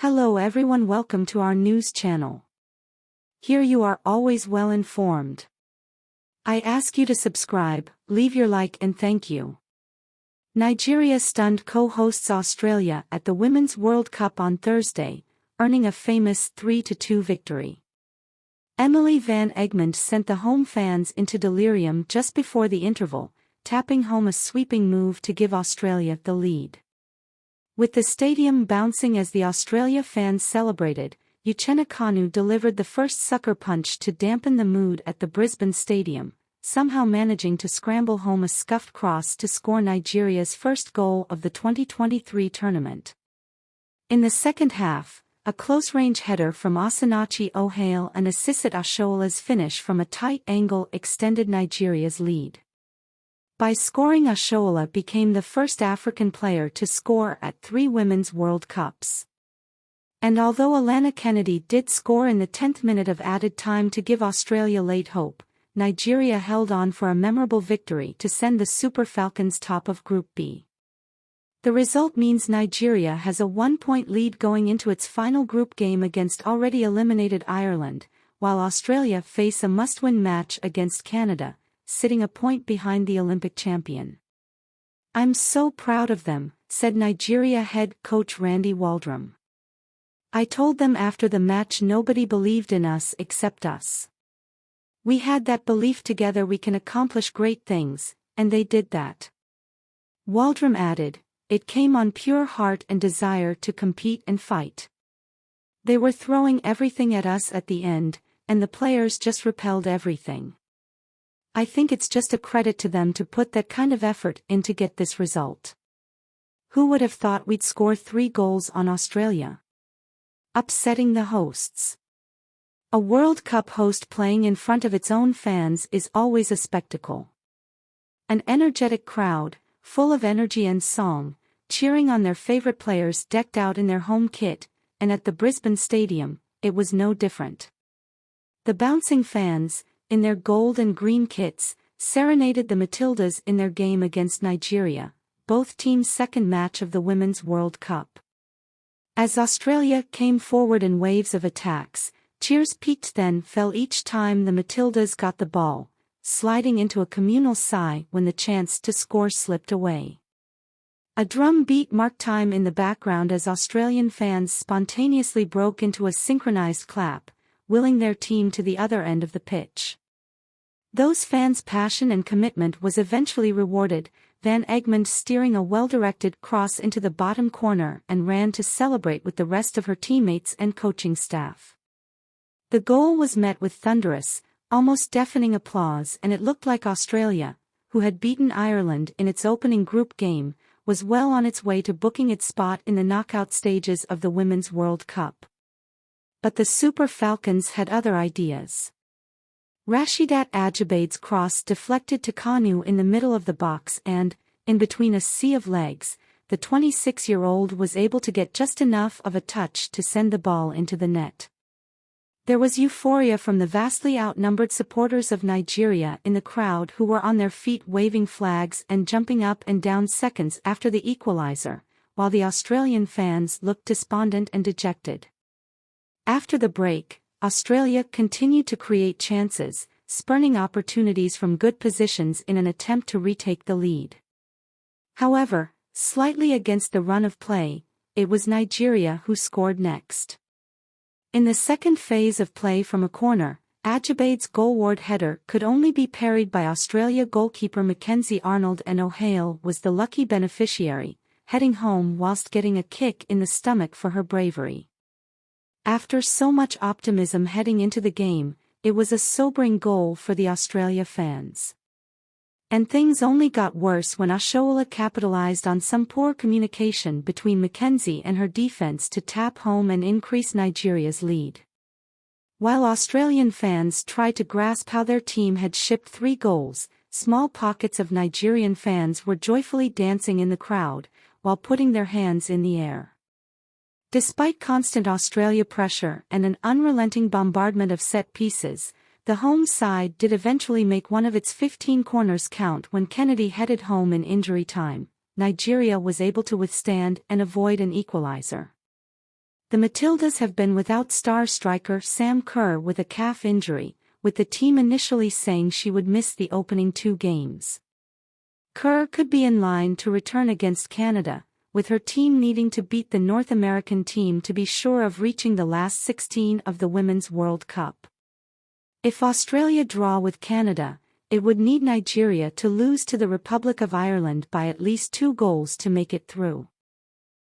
Hello everyone, welcome to our news channel. Here you are always well informed. I ask you to subscribe, leave your like and thank you. Nigeria stunned co-hosts Australia at the Women's World Cup on Thursday, earning a famous 3-2 victory. Emily van Egmond sent the home fans into delirium just before the interval, tapping home a sweeping move to give Australia the lead. With the stadium bouncing as the Australia fans celebrated, Uchenna Kanu delivered the first sucker punch to dampen the mood at the Brisbane Stadium, somehow managing to scramble home a scuffed cross to score Nigeria's first goal of the 2023 tournament. In the second half, a close-range header from Osinachi Ohale and assisted Ashola's finish from a tight angle extended Nigeria's lead. By scoring, Ashola became the first African player to score at 3 Women's World Cups. And although Alana Kennedy did score in the 10th minute of added time to give Australia late hope, Nigeria held on for a memorable victory to send the Super Falcons top of Group B. The result means Nigeria has a 1-point lead going into its final group game against already eliminated Ireland, while Australia face a must-win match against Canada, sitting a point behind the Olympic champion. "I'm so proud of them," said Nigeria head coach Randy Waldrum. "I told them after the match nobody believed in us except us. We had that belief together we can accomplish great things, and they did that." Waldrum added, "It came on pure heart and desire to compete and fight. They were throwing everything at us at the end, and the players just repelled everything. I think it's just a credit to them to put that kind of effort in to get this result. Who would have thought we'd score 3 goals on Australia? Upsetting the hosts." A World Cup host playing in front of its own fans is always a spectacle. An energetic crowd, full of energy and song, cheering on their favorite players decked out in their home kit, and at the Brisbane Stadium, it was no different. The bouncing fans, in their gold and green kits, serenaded the Matildas in their game against Nigeria, both teams' second match of the Women's World Cup. As Australia came forward in waves of attacks, cheers peaked then fell each time the Matildas got the ball, sliding into a communal sigh when the chance to score slipped away. A drum beat marked time in the background as Australian fans spontaneously broke into a synchronized clap, willing their team to the other end of the pitch. Those fans' passion and commitment was eventually rewarded, Van Egmond steering a well-directed cross into the bottom corner and ran to celebrate with the rest of her teammates and coaching staff. The goal was met with thunderous, almost deafening applause, and it looked like Australia, who had beaten Ireland in its opening group game, was well on its way to booking its spot in the knockout stages of the Women's World Cup. But the Super Falcons had other ideas. Rashidat Ajabade's cross deflected to Kanu in the middle of the box and, in between a sea of legs, the 26-year-old was able to get just enough of a touch to send the ball into the net. There was euphoria from the vastly outnumbered supporters of Nigeria in the crowd who were on their feet waving flags and jumping up and down seconds after the equalizer, while the Australian fans looked despondent and dejected. After the break, Australia continued to create chances, spurning opportunities from good positions in an attempt to retake the lead. However, slightly against the run of play, it was Nigeria who scored next. In the second phase of play from a corner, Ajabade's goalward header could only be parried by Australia goalkeeper Mackenzie Arnold, and O'Hale was the lucky beneficiary, heading home whilst getting a kick in the stomach for her bravery. After so much optimism heading into the game, it was a sobering goal for the Australia fans. And things only got worse when Ashola capitalized on some poor communication between Mackenzie and her defense to tap home and increase Nigeria's lead. While Australian fans tried to grasp how their team had shipped 3 goals, small pockets of Nigerian fans were joyfully dancing in the crowd, while putting their hands in the air. Despite constant Australia pressure and an unrelenting bombardment of set pieces, the home side did eventually make one of its 15 corners count when Kennedy headed home in injury time. Nigeria was able to withstand and avoid an equalizer. The Matildas have been without star striker Sam Kerr with a calf injury, with the team initially saying she would miss the opening 2 games. Kerr could be in line to return against Canada, with her team needing to beat the North American team to be sure of reaching the last 16 of the Women's World Cup. If Australia draw with Canada, it would need Nigeria to lose to the Republic of Ireland by at least 2 goals to make it through.